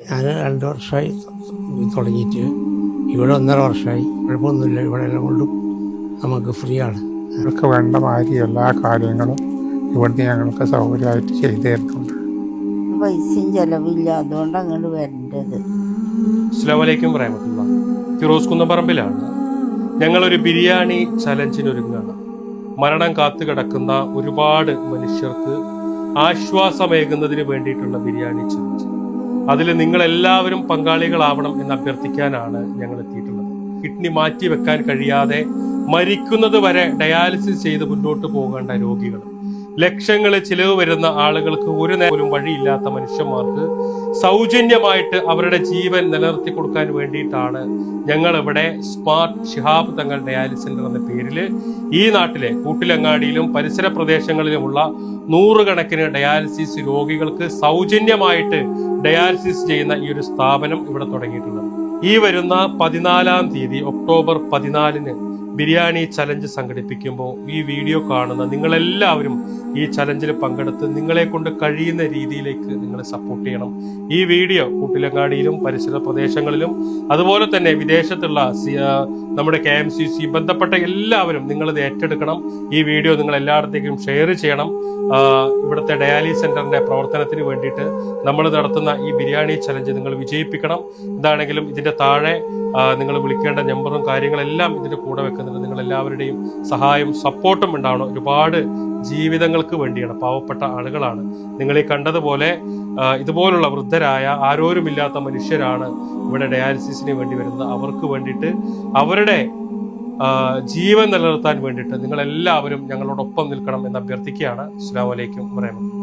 ഞാൻ 2 വർഷമായി തുടങ്ങിയിട്ട്. ഇവിടെ 1.5 വർഷമായി. കുഴപ്പമൊന്നുമില്ല. ഇവിടെ എല്ലാം കൊണ്ടും നമുക്ക് ഫ്രീ ആണ്. ഞങ്ങൾക്ക് വേണ്ട മാതിരി എല്ലാ കാര്യങ്ങളും ഇവിടുന്ന് ഞങ്ങൾക്ക് സൗകര്യമായിട്ട് ചെയ്തു തരുന്നുണ്ട്. പൈസയും ചിലവില്ല, അതുകൊണ്ട് അങ്ങോട്ട് വരേണ്ടത്. അസ്സലാമു അലൈക്കും വറഹ്മത്തുള്ളാഹി. ഫിറോസ് കുന്നംപറമ്പിലാണ്. ഞങ്ങളൊരു ബിരിയാണി ചലഞ്ചിനൊരുങ്ങുകയാണ്. മരണം കാത്തു കിടക്കുന്ന ഒരുപാട് മനുഷ്യർക്ക് ആശ്വാസമേകുന്നതിന് വേണ്ടിയിട്ടുള്ള ബിരിയാണി ചലഞ്ച്. അതിൽ നിങ്ങളെല്ലാവരും പങ്കാളികളാവണം എന്ന് അഭ്യർത്ഥിക്കാനാണ് ഞങ്ങൾ എത്തിയിട്ടുള്ളത്. കിഡ്നി മാറ്റി വെക്കാൻ കഴിയാതെ മരിക്കുന്നത് വരെ ഡയാലിസിസ് ചെയ്ത് മുന്നോട്ട് പോകേണ്ട രോഗികൾ, ലക്ഷങ്ങൾ ചിലവ് വരുന്ന ആളുകൾക്ക് ഒരു നേരം വഴിയില്ലാത്ത മനുഷ്യന്മാർക്ക് സൗജന്യമായിട്ട് അവരുടെ ജീവൻ നിലനിർത്തി കൊടുക്കാൻ വേണ്ടിയിട്ടാണ് ഞങ്ങൾ ഇവിടെ smart Shihab Thangal dialysis centre എന്ന പേരിൽ ഈ നാട്ടിലെ കൂട്ടിലങ്ങാടിയിലും പരിസര പ്രദേശങ്ങളിലുമുള്ള 100 കണക്കിന് ഡയാലിസിസ് രോഗികൾക്ക് സൗജന്യമായിട്ട് ഡയാലിസിസ് ചെയ്യുന്ന ഈ ഒരു സ്ഥാപനം ഇവിടെ തുടങ്ങിയിട്ടുള്ളത്. ഈ വരുന്ന 14-ാം തീയതി ഒക്ടോബർ 14-ന് ബിരിയാണി ചലഞ്ച് സംഘടിപ്പിക്കുമ്പോൾ ഈ വീഡിയോ കാണുന്ന നിങ്ങളെല്ലാവരും ഈ ചലഞ്ചിൽ പങ്കെടുത്ത് നിങ്ങളെ കൊണ്ട് കഴിയുന്ന രീതിയിലേക്ക് നിങ്ങൾ സപ്പോർട്ട് ചെയ്യണം. ഈ വീഡിയോ കൂട്ടിലങ്ങാടിയിലും പരിസര പ്രദേശങ്ങളിലും അതുപോലെ തന്നെ വിദേശത്തുള്ള നമ്മുടെ KMCC ബന്ധപ്പെട്ട എല്ലാവരും നിങ്ങളിത് ഏറ്റെടുക്കണം. ഈ വീഡിയോ നിങ്ങൾ എല്ലായിടത്തേക്കും ഷെയർ ചെയ്യണം. ഇവിടുത്തെ ഡയാലിസിസ് സെന്ററിന്റെ പ്രവർത്തനത്തിന് വേണ്ടിയിട്ട് നമ്മൾ നടത്തുന്ന ഈ ബിരിയാണി ചലഞ്ച് നിങ്ങൾ വിജയിപ്പിക്കണം. എന്താണെങ്കിലും ഇതിന്റെ താഴെ നിങ്ങൾ വിളിക്കേണ്ട നമ്പറും കാര്യങ്ങളെല്ലാം ഇതിന്റെ കൂടെ വെക്കുന്നുണ്ട്. നിങ്ങൾ എല്ലാവരുടെയും സഹായം സപ്പോർട്ടും ഉണ്ടാവണം. ഒരുപാട് ജീവിതങ്ങൾക്ക് വേണ്ടിയാണ്, പാവപ്പെട്ട ആളുകളാണ്. നിങ്ങൾ ഈ കണ്ടതുപോലെ ഇതുപോലുള്ള വൃദ്ധരായ ആരോരുമില്ലാത്ത മനുഷ്യരാണ് ഇവിടെ ഡയാലിസിസിന് വേണ്ടി വരുന്നത്. അവർക്ക് വേണ്ടിയിട്ട് അവരുടെ ജീവൻ നിലനിർത്താൻ വേണ്ടിയിട്ട് നിങ്ങൾ എല്ലാവരും ഞങ്ങളോടൊപ്പം നിൽക്കണം എന്ന് അഭ്യർത്ഥിക്കുകയാണ്. അസ്സലാമു അലൈക്കും വറഹ്മത്തുള്ളാഹി.